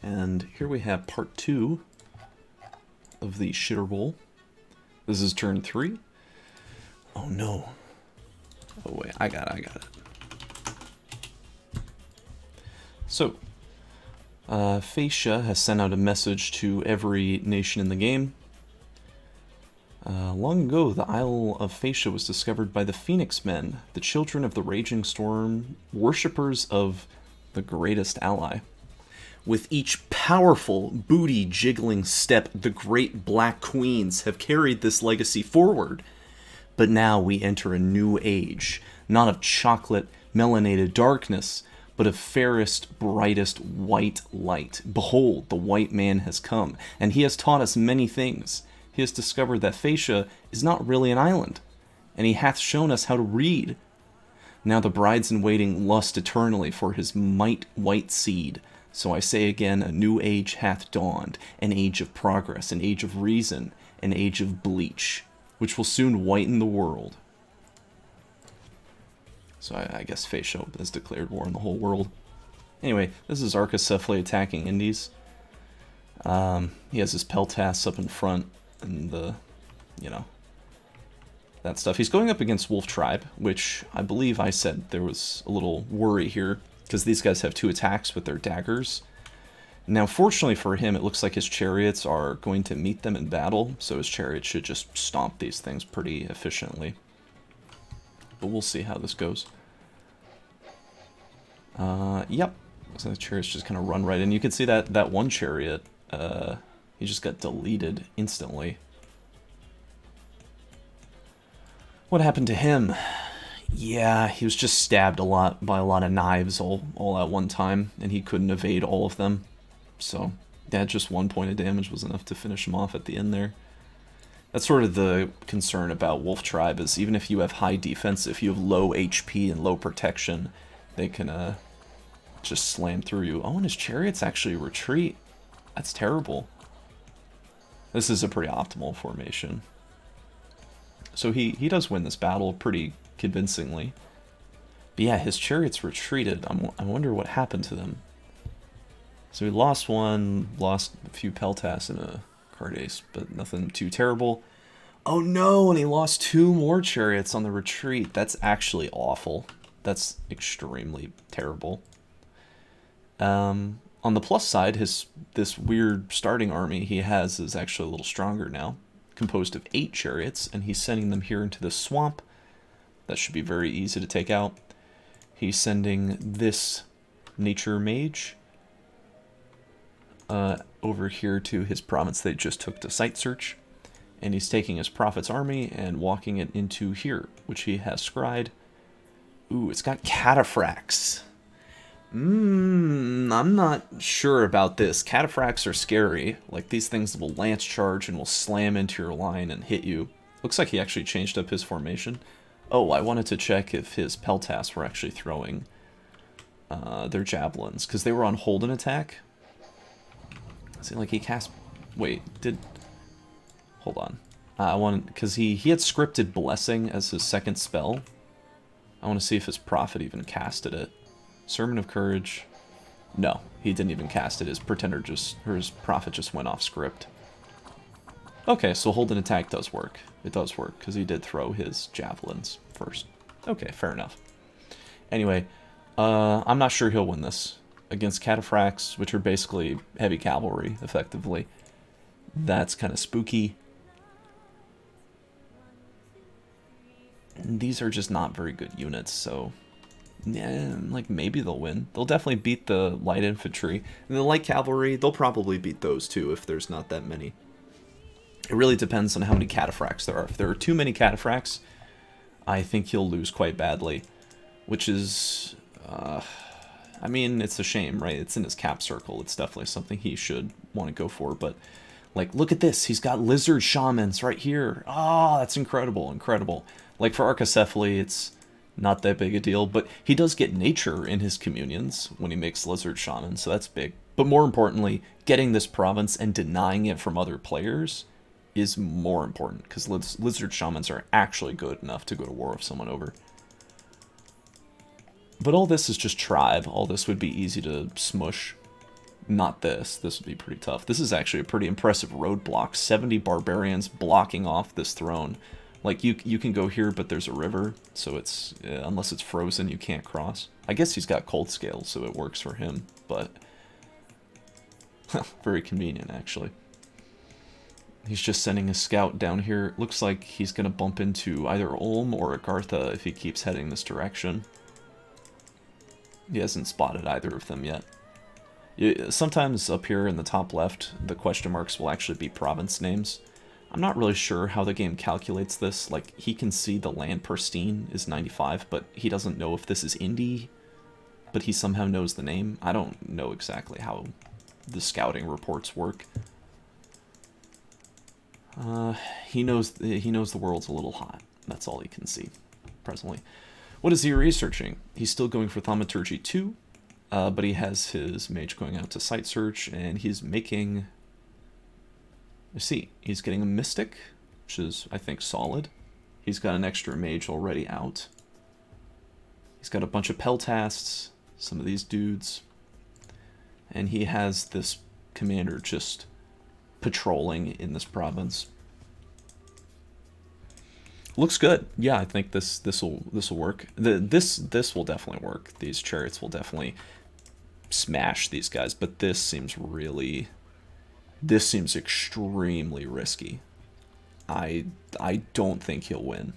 And here we have part 2 of the Shitterbowl. This is turn 3. Oh no. Oh wait, I got it. So, Fascia has sent out a message to every nation in the game. Long ago, the Isle of Fascia was discovered by the Phoenix Men, the children of the Raging Storm, worshippers of the greatest ally. With each powerful, booty-jiggling step, the great Black Queens have carried this legacy forward. But now we enter a new age, not of chocolate, melanated darkness, but of fairest, brightest white light. Behold, the white man has come, and he has taught us many things. He has discovered that Fascia is not really an island, and he hath shown us how to read. Now the brides-in-waiting lust eternally for his might-white seed. So I say again, a new age hath dawned, an age of progress, an age of reason, an age of bleach, which will soon whiten the world. So I guess Fascia has declared war on the whole world. Anyway, this is Arcocephali attacking Indies. He has his Peltasts up in front, and that stuff. He's going up against Wolf Tribe, which I believe I said there was a little worry here, because these guys have 2 attacks with their daggers. Now, fortunately for him, it looks like his chariots are going to meet them in battle, so his chariots should just stomp these things pretty efficiently. But we'll see how this goes. Yep. So the chariots just kind of run right in. You can see that one chariot, he just got deleted instantly. What happened to him? Yeah, he was just stabbed a lot by a lot of knives all at one time, and he couldn't evade all of them. So, yeah, just 1 point of damage was enough to finish him off at the end there. That's sort of the concern about Wolf Tribe, is even if you have high defense, if you have low HP and low protection, they can just slam through you. Oh, and his chariots actually retreat. That's terrible. This is a pretty optimal formation. So he does win this battle pretty convincingly. But yeah, his chariots retreated. I wonder what happened to them. So he lost one, lost a few Peltasts and a Cardace, but nothing too terrible. Oh no, and he lost 2 more chariots on the retreat. That's actually awful. That's extremely terrible. On the plus side, this weird starting army he has is actually a little stronger now, composed of 8 chariots, and he's sending them here into the swamp. That should be very easy to take out. He's sending this nature mage over here to his province they just took to site search, and he's taking his prophet's army and walking it into here, which he has scryed. Ooh, it's got cataphracts. I'm not sure about this. Cataphracts are scary. Like, these things will lance charge and will slam into your line and hit you. Looks like he actually changed up his formation. Oh, I wanted to check if his Peltasts were actually throwing their javelins, because they were on hold and attack. See, like, he cast... Wait, hold on. I want... Because he had scripted Blessing as his second spell. I want to see if his prophet even casted it. Sermon of Courage. No, he didn't even cast it. His pretender his prophet just went off script. Okay, so hold and attack does work. It does work, because he did throw his javelins first. Okay, fair enough. Anyway, I'm not sure he'll win this. Against cataphracts, which are basically heavy cavalry, effectively. That's kind of spooky. And these are just not very good units, so... yeah, like, maybe they'll win. They'll definitely beat the light infantry. And the light cavalry, they'll probably beat those too, if there's not that many. It really depends on how many cataphracts there are. If there are too many cataphracts, I think he'll lose quite badly. Which is... I mean, it's a shame, right? It's in his cap circle. It's definitely something he should want to go for, but... like, look at this. He's got lizard shamans right here. Ah, that's incredible, incredible. Like, for Arcocephali, it's not that big a deal, but he does get nature in his communions when he makes lizard shaman, so that's big. But more importantly, getting this province and denying it from other players is more important, because lizard shamans are actually good enough to go to war with someone over. But all this is just tribe. All this would be easy to smush. Not this. This would be pretty tough. This is actually a pretty impressive roadblock. 70 barbarians blocking off this throne. Like, you can go here, but there's a river, so it's, unless it's frozen, you can't cross. I guess he's got cold scales, so it works for him, but very convenient, actually. He's just sending a scout down here. Looks like he's going to bump into either Ulm or Agartha if he keeps heading this direction. He hasn't spotted either of them yet. Sometimes up here in the top left, the question marks will actually be province names. I'm not really sure how the game calculates this. Like, he can see the land pristine is 95, but he doesn't know if this is Indy, but he somehow knows the name. I don't know exactly how the scouting reports work. He knows the world's a little hot. That's all he can see presently. What is he researching? He's still going for Thaumaturgy 2. But he has his mage going out to site search, and he's making... Let's see, he's getting a mystic, which is, I think, solid. He's got an extra mage already out. He's got a bunch of peltasts, some of these dudes. And he has this commander just patrolling in this province. Looks good. Yeah, I think this will work. This will definitely work. These chariots will definitely smash these guys, but this seems extremely risky. I don't think he'll win.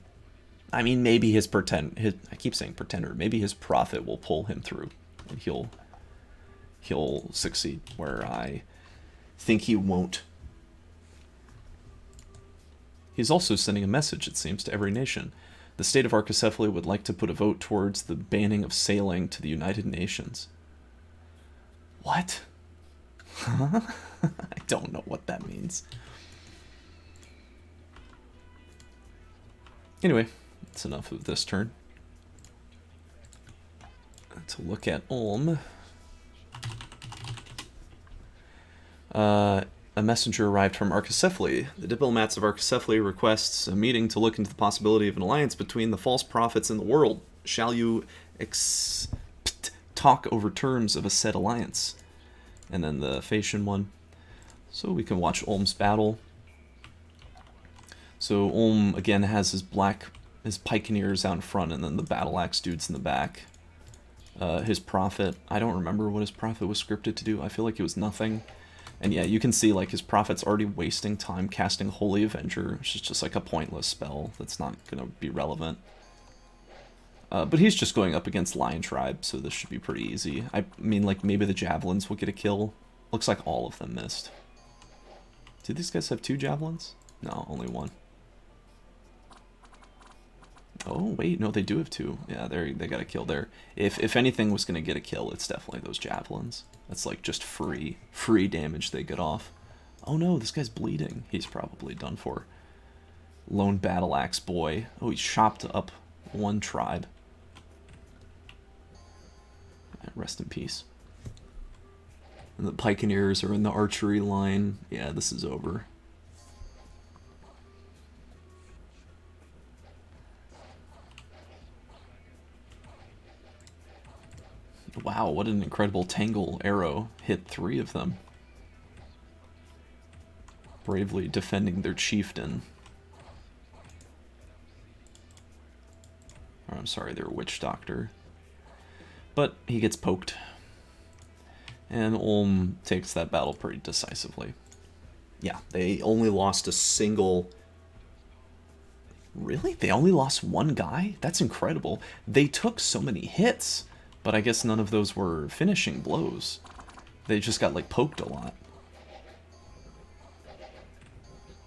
I mean, maybe I keep saying pretender, maybe his prophet will pull him through and he'll succeed where I think he won't. He's also sending a message, it seems, to every nation. The state of Arcocephali would like to put a vote towards the banning of sailing to the United Nations. What? I don't know what that means. Anyway, that's enough of this turn. To look at Ulm. A messenger arrived from Arcocephali. The diplomats of Arcocephali requests a meeting to look into the possibility of an alliance between the false prophets and the world. Shall you talk over terms of a said alliance? And then the Fascian one. So we can watch Ulm's battle. So Ulm again has his pikeneers out in front, and then the battle axe dudes in the back. His prophet, I don't remember what his prophet was scripted to do. I feel like it was nothing. And yeah, you can see like his prophet's already wasting time casting Holy Avenger, which is just like a pointless spell that's not going to be relevant. But he's just going up against Lion Tribe, so this should be pretty easy. I mean, like, maybe the javelins will get a kill. Looks like all of them missed. Do these guys have 2 javelins? No, only 1. Oh, wait, no, they do have 2. Yeah, they got a kill there. If anything was going to get a kill, it's definitely those javelins. That's like just free damage they get off. Oh no, this guy's bleeding. He's probably done for. Lone battle axe boy. Oh, he chopped up 1 tribe. Rest in peace. And the pikeneers are in the archery line. Yeah, this is over. Wow, what an incredible tangle arrow. Hit 3 of them. Bravely defending their chieftain. Or, I'm sorry, their witch doctor. But he gets poked. And Ulm takes that battle pretty decisively. Yeah, they only lost a single... Really? They only lost 1 guy? That's incredible. They took so many hits, but I guess none of those were finishing blows. They just got, like, poked a lot.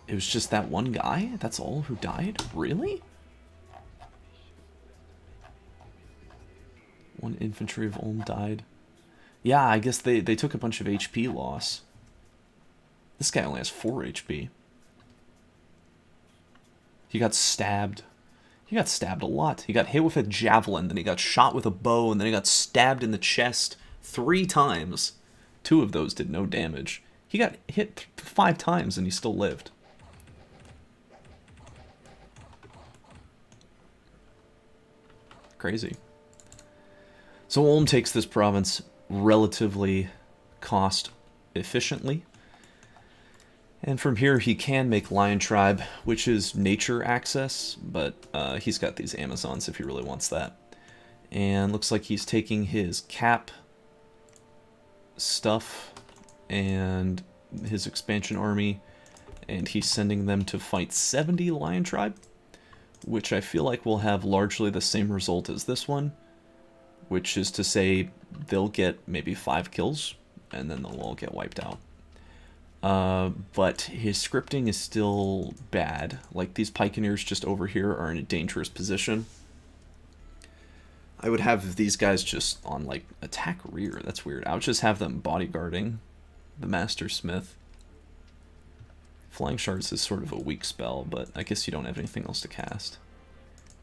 It was just that 1 guy? That's all who died? Really? 1 infantry of Ulm died. Yeah, I guess they took a bunch of HP loss. This guy only has 4 HP. He got stabbed. He got stabbed a lot. He got hit with a javelin, then he got shot with a bow, and then he got stabbed in the chest 3 times. 2 of those did no damage. He got hit 5 times and he still lived. Crazy. So Ulm takes this province relatively cost efficiently. And from here he can make Lion Tribe, which is nature access, but he's got these Amazons if he really wants that. And looks like he's taking his cap stuff and his expansion army, and he's sending them to fight 70 Lion Tribe, which I feel like will have largely the same result as this one, which is to say they'll get maybe 5 kills, and then they'll all get wiped out. But his scripting is still bad. Like, these Pikeneers just over here are in a dangerous position. I would have these guys just on, like, attack rear. That's weird. I would just have them bodyguarding the Master Smith. Flying Shards is sort of a weak spell, but I guess you don't have anything else to cast.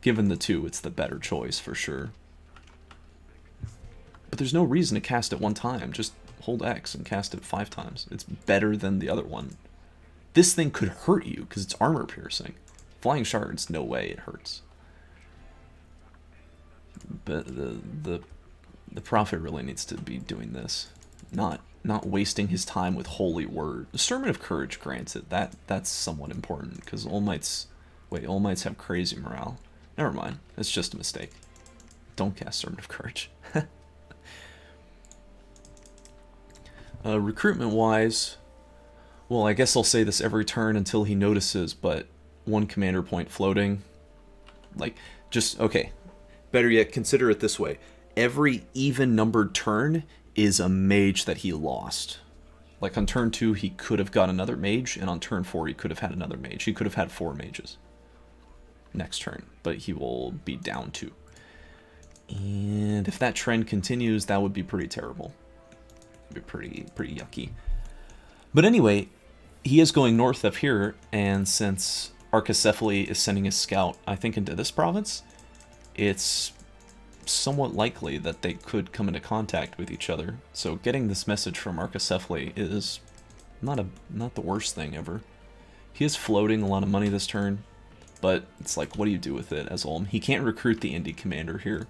Given the two, it's the better choice for sure. But there's no reason to cast it one time. Just hold X and cast it 5 times. It's better than the other one. This thing could hurt you because it's armor piercing. Flying Shards, no way it hurts. But the Prophet really needs to be doing this, not wasting his time with holy word. The Sermon of Courage grants it. That's somewhat important because All Mights have crazy morale. Never mind, it's just a mistake. Don't cast Sermon of Courage. Recruitment-wise, well, I guess I'll say this every turn until he notices, but 1 commander point floating. Like, just, okay. Better yet, consider it this way. Every even-numbered turn is a mage that he lost. Like, on turn 2, he could have got another mage, and on turn 4, he could have had another mage. He could have had 4 mages next turn, but he will be down 2. And if that trend continues, that would be pretty terrible. Be pretty yucky. But anyway, he is going north up here, and since Arcocephali is sending his scout, I think, into this province, it's somewhat likely that they could come into contact with each other. So getting this message from Arcocephali is not the worst thing ever. He is floating a lot of money this turn, but it's like, what do you do with it as Ulm? He can't recruit the Indie commander here.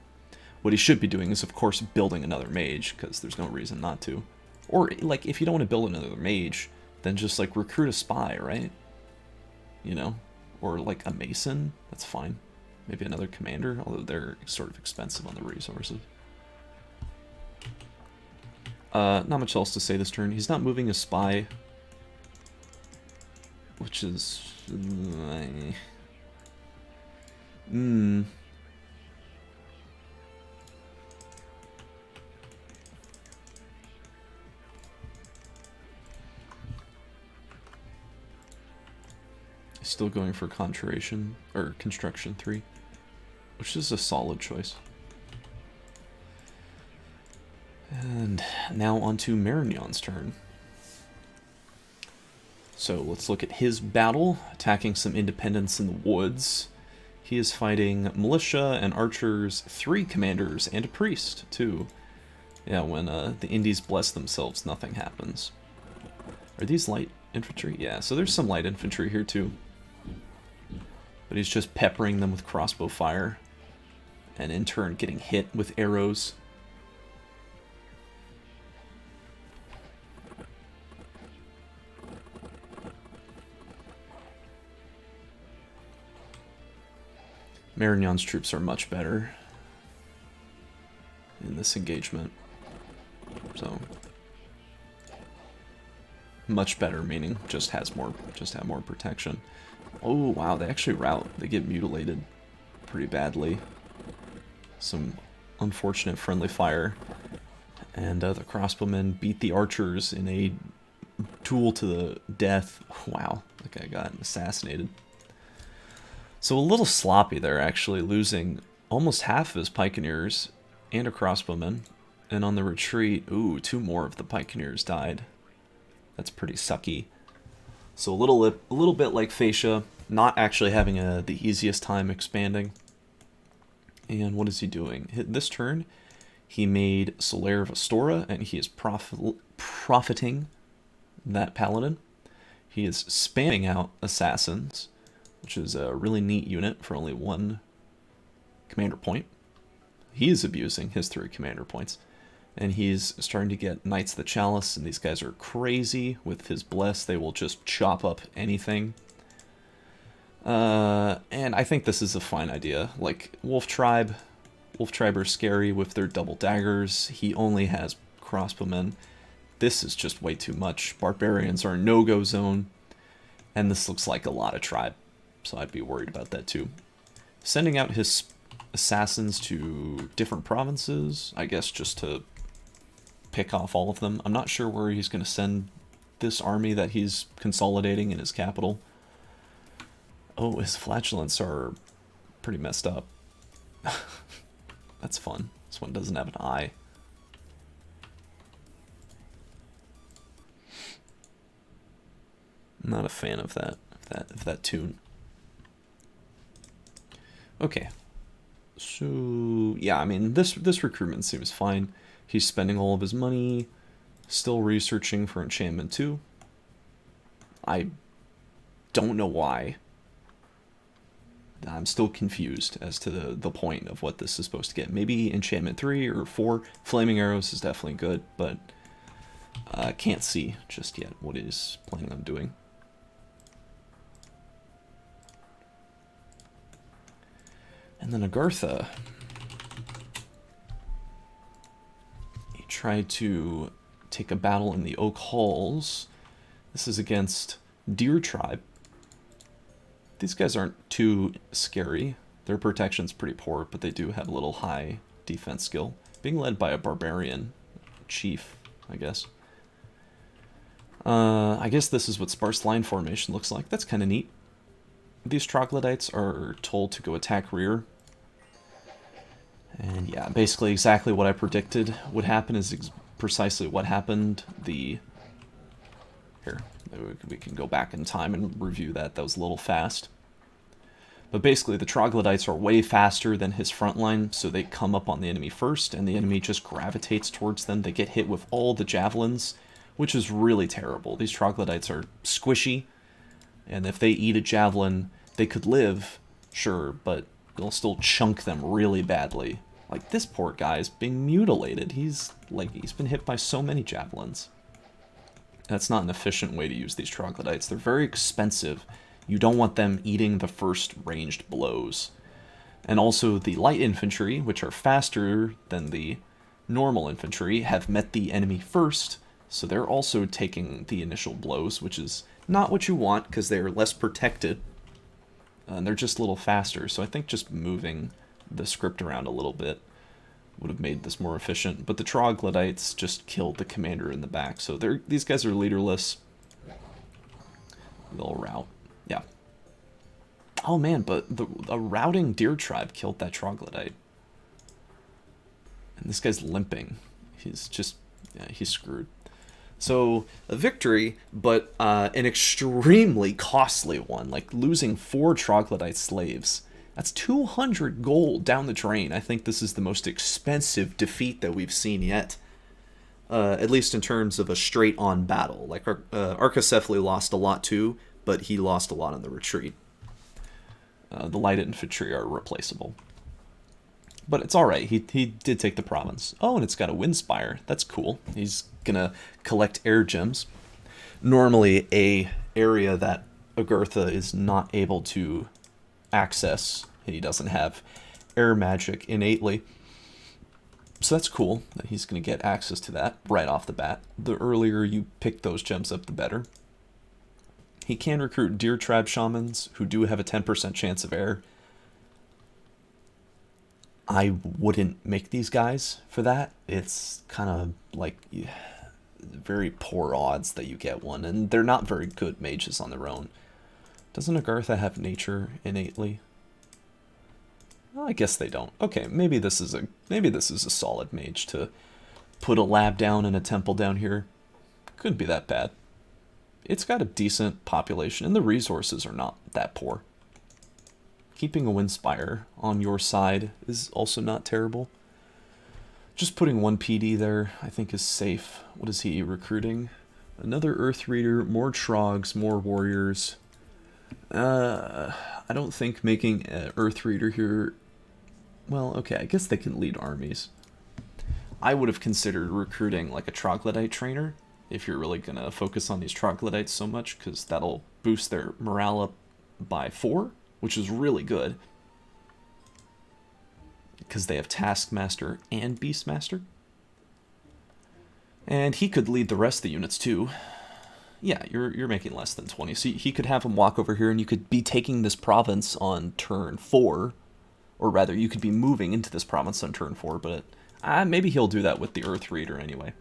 What he should be doing is, of course, building another mage, because there's no reason not to. Or, like, if you don't want to build another mage, then just, like, recruit a spy, right? You know? Or, like, a mason. That's fine. Maybe another commander, although they're sort of expensive on the resources. Not much else to say this turn. He's not moving a spy, which is... Still going for Conjuration, or Construction 3, which is a solid choice. And now on to Marignon's turn. So let's look at his battle, attacking some independents in the woods. He is fighting militia and archers, 3 commanders, and a priest, too. Yeah, when the Indies bless themselves, nothing happens. Are these light infantry? Yeah, so there's some light infantry here, too. But he's just peppering them with crossbow fire, and in turn getting hit with arrows. Marignon's troops are much better in this engagement. So much better meaning just have more protection. Oh wow, they actually rout. They get mutilated pretty badly. Some unfortunate friendly fire. And the crossbowmen beat the archers in a duel to the death. Wow, that guy got assassinated. So a little sloppy there, actually, losing almost half of his pikeneers and a crossbowman. And on the retreat, ooh, 2 more of the pikeneers died. That's pretty sucky. So a little bit like Fascia, not actually having the easiest time expanding. And what is he doing? This turn, he made Solaire of Astora, and he is profiting that paladin. He is spamming out assassins, which is a really neat unit for only 1 commander point. He is abusing his 3 commander points. And he's starting to get Knights of the Chalice, and these guys are crazy. With his Bless, they will just chop up anything. And I think this is a fine idea. Like, Wolf Tribe are scary with their double daggers. He only has crossbowmen. This is just way too much. Barbarians are a no-go zone. And this looks like a lot of tribe. So I'd be worried about that too. Sending out his assassins to different provinces, I guess just to pick off all of them. I'm not sure where he's going to send this army that he's consolidating in his capital. Oh, his flatulence are pretty messed up. That's fun. This one doesn't have an eye. I'm not a fan of that tune. Okay. So, yeah, I mean, this recruitment seems fine. He's spending all of his money, still researching for enchantment 2. I don't know why. I'm still confused as to the point of what this is supposed to get. Maybe enchantment 3 or 4. Flaming arrows is definitely good, but I can't see just yet what he's planning on doing. And then Agartha. He tried to take a battle in the Oak Halls. This is against Deer Tribe. These guys aren't too scary. Their protection's pretty poor, but they do have a little high defense skill. Being led by a barbarian chief, I guess. I guess this is what sparse line formation looks like. That's kind of neat. These troglodytes are told to go attack rear. And yeah, basically exactly what I predicted would happen is precisely what happened. Here, we can go back in time and review that. That was a little fast. But basically, the troglodytes are way faster than his front line, so they come up on the enemy first, and the enemy just gravitates towards them. They get hit with all the javelins, which is really terrible. These troglodytes are squishy, and if they eat a javelin, they could live, sure, but they'll still chunk them really badly. Like, this poor guy is being mutilated. He's been hit by so many javelins. That's not an efficient way to use these troglodytes. They're very expensive. You don't want them eating the first ranged blows. And also the light infantry, which are faster than the normal infantry, have met the enemy first, so they're also taking the initial blows, which is not what you want because they're less protected. And they're just a little faster, so I think just moving the script around a little bit would have made this more efficient. But the troglodytes just killed the commander in the back, so these guys are leaderless. They'll rout. Yeah. Oh man, but a routing deer tribe killed that troglodyte. And this guy's limping. He's just, yeah, he's screwed. So, a victory, but an extremely costly one. Like, losing 4 troglodyte slaves. That's 200 gold down the drain. I think this is the most expensive defeat that we've seen yet. At least in terms of a straight-on battle. Like, Arcocephali lost a lot too, but he lost a lot in the retreat. The light infantry are replaceable. But it's alright, he did take the province. Oh, and it's got a wind spire. That's cool. He's gonna collect air gems. Normally a area that Agartha is not able to access. He doesn't have air magic innately. So that's cool that he's gonna get access to that right off the bat. The earlier you pick those gems up, the better. He can recruit Deer Tribe Shamans, who do have a 10% chance of air. I wouldn't make these guys for that. It's kind of like very poor odds that you get one, and they're not very good mages on their own. Doesn't Agartha have nature innately? Well, I guess they don't. Okay, maybe this is a solid mage to put a lab down and a temple down here. Couldn't be that bad. It's got a decent population, and the resources are not that poor. Keeping a Windspire on your side is also not terrible. Just putting 1 PD there, I think, is safe. What is he recruiting? Another Earth Reader, more Trogs, more Warriors. I don't think making an Earth Reader here... Well, okay, I guess they can lead armies. I would have considered recruiting like a troglodyte trainer if you're really going to focus on these troglodytes so much, because that'll boost their morale up by 4, which is really good. Because they have Taskmaster and Beastmaster. And he could lead the rest of the units too. Yeah, you're making less than 20. So he could have him walk over here and you could be taking this province on turn 4. Or rather, you could be moving into this province on turn 4, but maybe he'll do that with the Earth Reader anyway.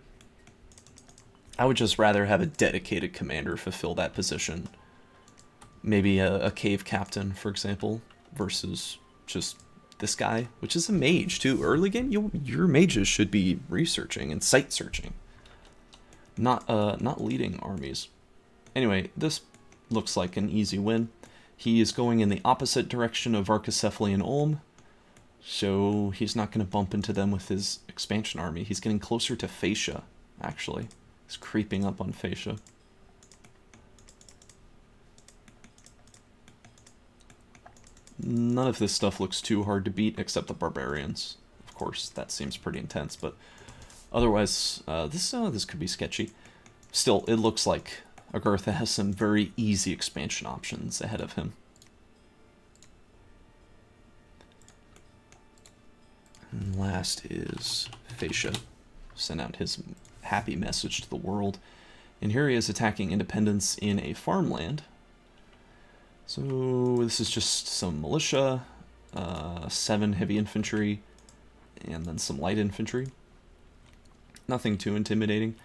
I would just rather have a dedicated commander fulfill that position. Maybe a cave captain, for example, versus just this guy, which is a mage too. Early game, your mages should be researching and site searching, not leading armies. Anyway, this looks like an easy win. He is going in the opposite direction of Arcocephali and Ulm, so he's not going to bump into them with his expansion army. He's getting closer to Fascia, actually. He's creeping up on Fascia. None of this stuff looks too hard to beat except the barbarians. Of course, that seems pretty intense, but otherwise, this could be sketchy. Still, it looks like Agartha has some very easy expansion options ahead of him. And last is Fascia. Sent out his happy message to the world. And here he is attacking independence in a farmland. So this is just some militia, 7 heavy infantry, and then some light infantry. Nothing too intimidating.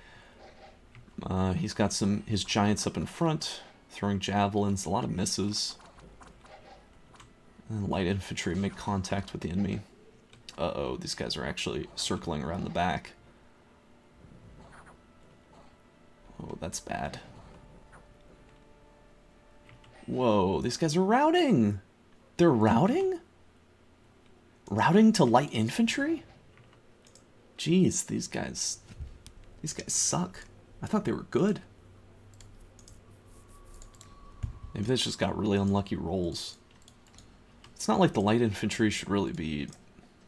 He's got his giants up in front, throwing javelins, a lot of misses. And light infantry make contact with the enemy. Uh-oh, these guys are actually circling around the back. Oh, that's bad. Whoa, these guys are routing! They're routing? Routing to light infantry? Jeez, these guys suck. I thought they were good. Maybe they just got really unlucky rolls. It's not like the light infantry should really be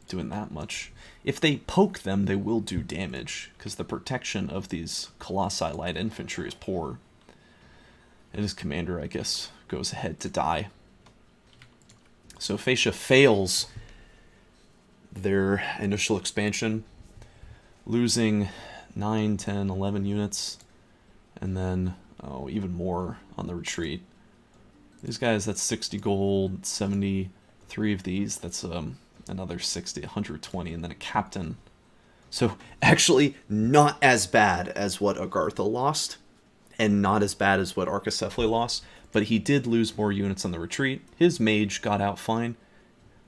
doing that much. If they poke them, they will do damage, because the protection of these Colossi light infantry is poor. And his commander, I guess, goes ahead to die. So Fascia fails their initial expansion, losing 9, 10, 11 units, and then, even more on the retreat. These guys, that's 60 gold, 73 of these, that's another 60, 120, and then a captain. So actually not as bad as what Agartha lost, and not as bad as what Arcocephali lost, but he did lose more units on the retreat. His mage got out fine,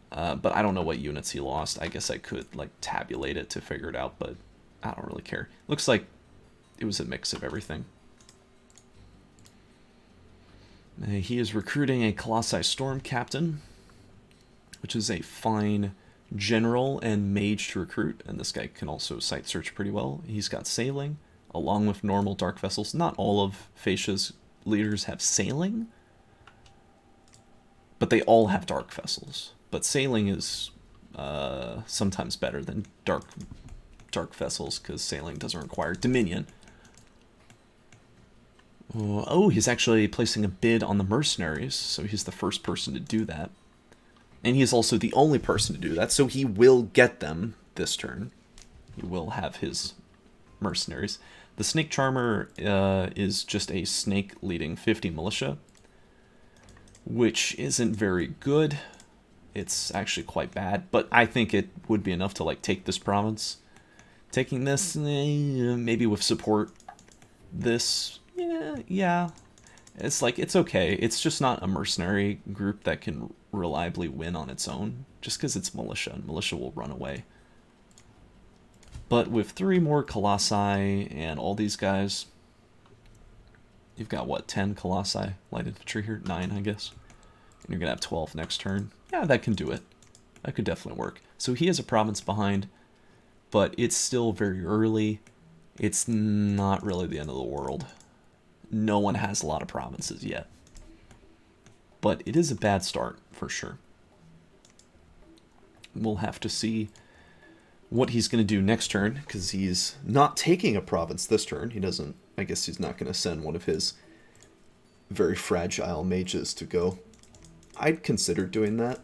but I don't know what units he lost. I guess I could tabulate it to figure it out, but I don't really care. Looks like it was a mix of everything. He is recruiting a Colossi Storm Captain, which is a fine general and mage to recruit, and this guy can also site search pretty well. He's got sailing, along with normal dark vessels. Not all of Fascia's leaders have sailing, but they all have dark vessels. But sailing is sometimes better than dark vessels, because sailing doesn't require dominion. Oh, he's actually placing a bid on the mercenaries, so he's the first person to do that. And he is also the only person to do that, so he will get them this turn. He will have his mercenaries. The Snake Charmer is just a snake leading 50 militia, which isn't very good. It's actually quite bad, but I think it would be enough to take this province. Taking this, maybe with support, this, yeah. It's okay. It's just not a mercenary group that can reliably win on its own, just because it's militia, and militia will run away. But with 3 more Colossi and all these guys, you've got, what, 10 Colossi light infantry here? 9, I guess. And you're going to have 12 next turn. Yeah, that can do it. That could definitely work. So he has a province behind, but it's still very early. It's not really the end of the world. No one has a lot of provinces yet. But it is a bad start, for sure. We'll have to see what he's going to do next turn, because he's not taking a province this turn. He doesn't, I guess he's not going to send one of his very fragile mages to go. I'd consider doing that.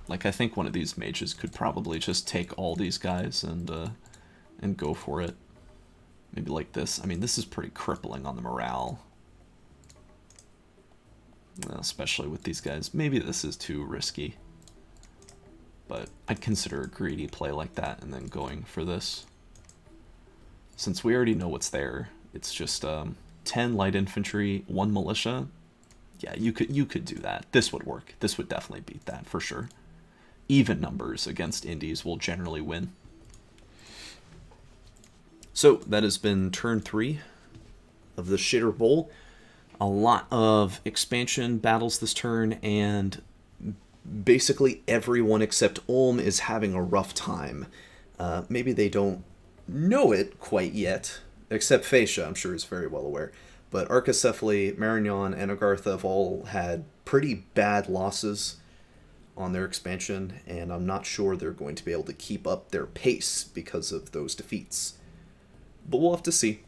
Like, I think one of these mages could probably just take all these guys and go for it. Maybe like this. I mean, this is pretty crippling on the morale. Especially with these guys. Maybe this is too risky. But I'd consider a greedy play like that and then going for this. Since we already know what's there, it's just 10 light infantry, 1 militia. Yeah, you could do that. This would work. This would definitely beat that for sure. Even numbers against indies will generally win. So that has been turn 3 of the Shitterbowl. A lot of expansion battles this turn, and basically everyone except Ulm is having a rough time. Maybe they don't know it quite yet, except Fascia, I'm sure is very well aware. But Arcocephali, Marignon, and Agartha have all had pretty bad losses on their expansion, and I'm not sure they're going to be able to keep up their pace because of those defeats. But we'll have to see.